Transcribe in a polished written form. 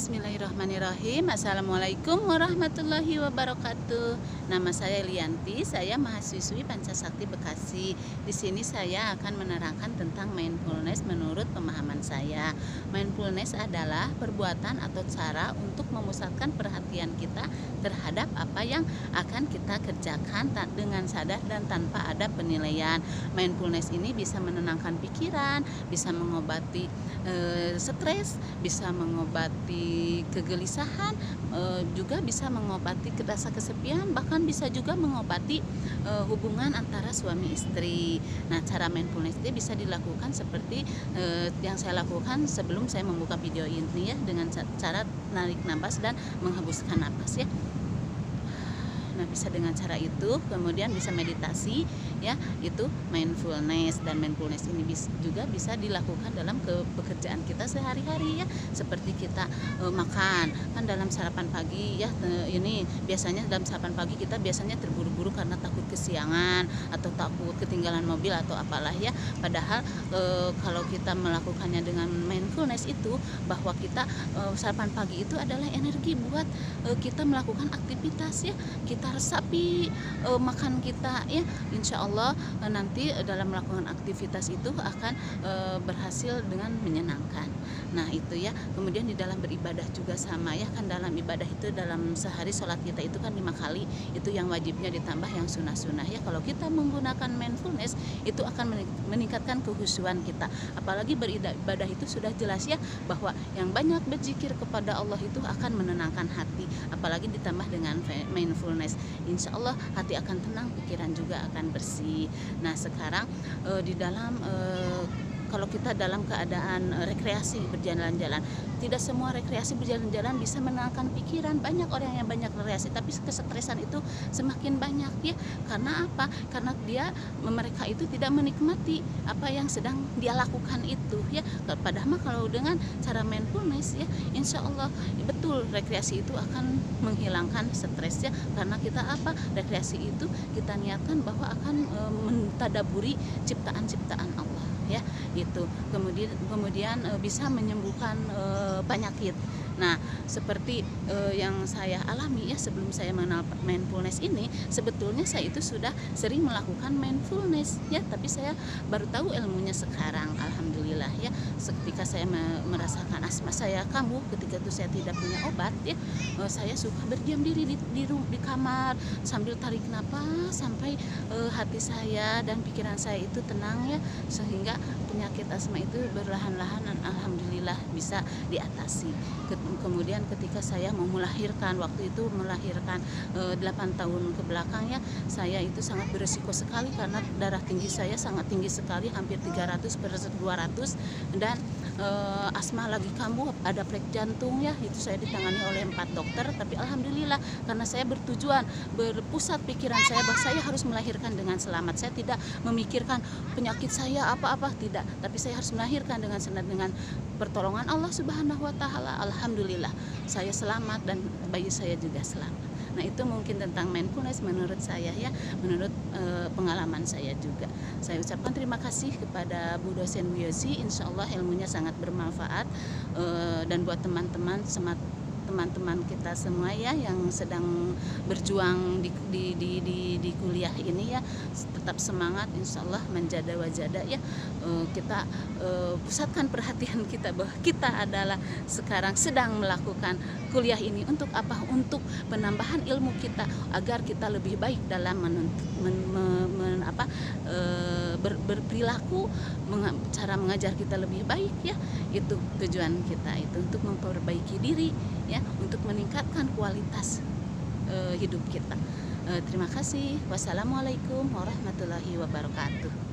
Bismillahirrahmanirrahim. Assalamualaikum warahmatullahi wabarakatuh. Nama saya Lianti, saya mahasiswi Pancasakti Bekasi. Di sini saya akan menerangkan tentang mindfulness menurut pemahaman saya. Mindfulness adalah perbuatan atau cara untuk memusatkan perhatian kita terhadap apa yang akan kita kerjakan dengan sadar dan tanpa ada penilaian. Mindfulness ini bisa menenangkan pikiran, bisa mengobati stres, bisa mengobati kegelisahan, juga bisa mengobati rasa kesepian, bahkan bisa juga mengobati hubungan antara suami istri. Nah, cara mindfulness itu bisa dilakukan seperti yang saya lakukan sebelum saya membuka video ini ya, dengan cara narik napas dan menghembuskan napas ya. Nah, bisa dengan cara itu, kemudian bisa meditasi ya, itu mindfulness. Dan mindfulness ini juga bisa dilakukan dalam pekerjaan kita sehari-hari ya, seperti kita makan kan dalam sarapan pagi ya, ini biasanya dalam sarapan pagi kita biasanya terburu-buru karena takut kesiangan atau takut ketinggalan mobil atau apalah ya. Padahal kalau kita melakukannya dengan mindfulness itu, bahwa kita sarapan pagi itu adalah energi buat kita melakukan aktivitas ya. Kita resapi makan kita ya, insya Allah nanti dalam melakukan aktivitas itu akan berhasil dengan menyenangkan. Nah itu ya, kemudian di dalam beribadah juga sama ya, kan dalam ibadah itu dalam sehari sholat kita itu kan 5 kali, itu yang wajibnya ditambah yang sunnah-sunnah ya. Kalau kita menggunakan mindfulness itu akan meningkatkan kehusuan kita, apalagi beribadah itu sudah jelas ya, bahwa yang banyak berzikir kepada Allah itu akan menenangkan hati, apalagi ditambah dengan mindfulness. Insya Allah hati akan tenang, pikiran juga akan bersih. Nah sekarang di dalam kalau kita dalam keadaan rekreasi berjalan-jalan, tidak semua rekreasi berjalan-jalan bisa menenangkan pikiran. Banyak orang yang banyak rekreasi tapi kesetresan itu semakin banyak ya. Karena apa? Karena mereka itu tidak menikmati apa yang sedang dia lakukan itu ya. Padahal kalau dengan cara mindfulness ya, insya Allah betul rekreasi itu akan menghilangkan stres ya. Karena kita apa? Rekreasi itu kita niatkan bahwa akan mentadaburi ciptaan-ciptaan Allah ya, itu kemudian bisa menyembuhkan penyakit. Nah seperti yang saya alami ya, sebelum saya mengenal mindfulness ini, sebetulnya saya itu sudah sering melakukan mindfulness ya, tapi saya baru tahu ilmunya sekarang, alhamdulillah ya. Ketika saya merasakan asma saya kambuh, ketika itu saya tidak punya obat ya, saya suka berdiam diri di kamar sambil tarik napas sampai hati saya dan pikiran saya itu tenang ya, sehingga penyakit asma itu berlahan-lahan alhamdulillah bisa diatasi. Kemudian ketika saya mau melahirkan, waktu itu melahirkan 8 tahun ke belakang ya, saya itu sangat beresiko sekali karena darah tinggi saya sangat tinggi sekali, hampir 300/200, dan asma lagi kambuh, ada plek jantung ya, itu saya ditangani oleh 4 dokter. Tapi alhamdulillah karena saya berpusat pikiran saya bahwa saya harus melahirkan dengan selamat. Saya tidak memikirkan penyakit saya apa-apa, tidak, tapi saya harus melahirkan dengan pertolongan Allah Subhanahu wa taala. Alhamdulillah saya selamat dan bayi saya juga selamat. Nah itu mungkin tentang mindfulness menurut saya ya, menurut pengalaman saya juga. Saya ucapkan terima kasih kepada Bu Dosen Wiyosi, insya Allah ilmunya sangat bermanfaat, dan buat teman-teman kita semua ya yang sedang berjuang di kuliah ini ya, tetap semangat, insya Allah menjada wajada ya. Kita pusatkan perhatian kita bahwa kita adalah sekarang sedang melakukan kuliah ini untuk apa? Untuk penambahan ilmu kita agar kita lebih baik dalam berperilaku, cara mengajar kita lebih baik ya. Itu tujuan kita, itu untuk memperbaiki diri ya, untuk meningkatkan kualitas hidup kita. Terima kasih. Wassalamualaikum warahmatullahi wabarakatuh.